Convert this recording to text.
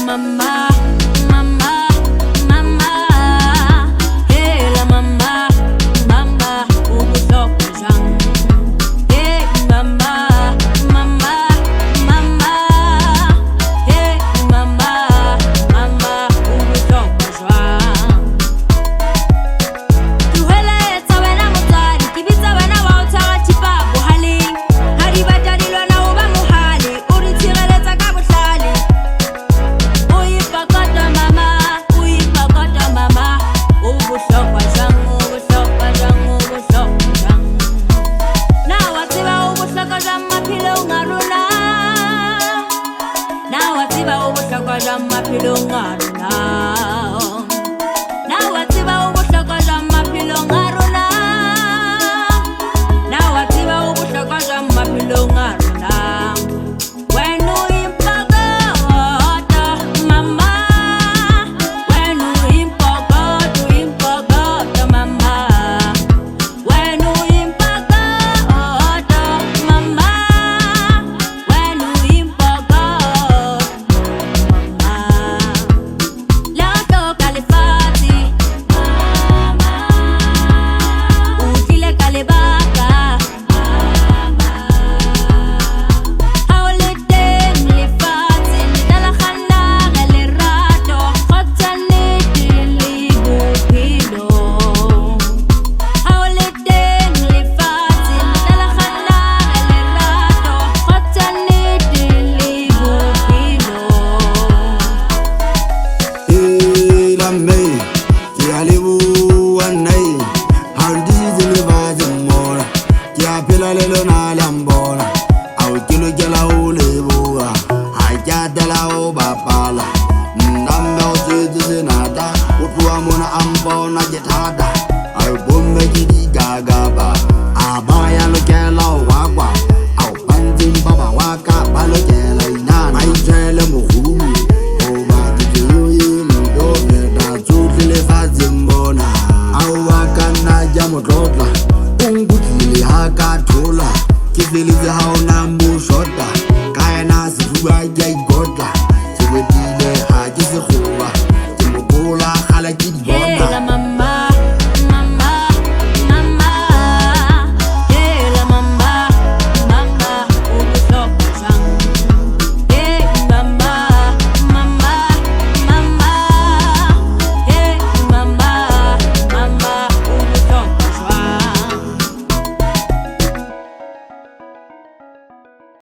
mama, mama, mama. Hey la mama, mama, ubuhlokwa jang. Hey mama, mama, mama. Hey mama, mama, ubuhlokwa jang. Tlohela wena motswadi, ke bitsa wena wa o tshwara thipa bohaleng. Ha di batadi lwana o ba mohale, o di tshireletsa ka bohlale. O ipakata mama, o bohlokwa jang, o bohlokwa jang, o bohlokwa jang. Na wa tseba o bohlokwa jang maphelong a rona? Na wa tseba o bohlokwa jang maphelong a rona?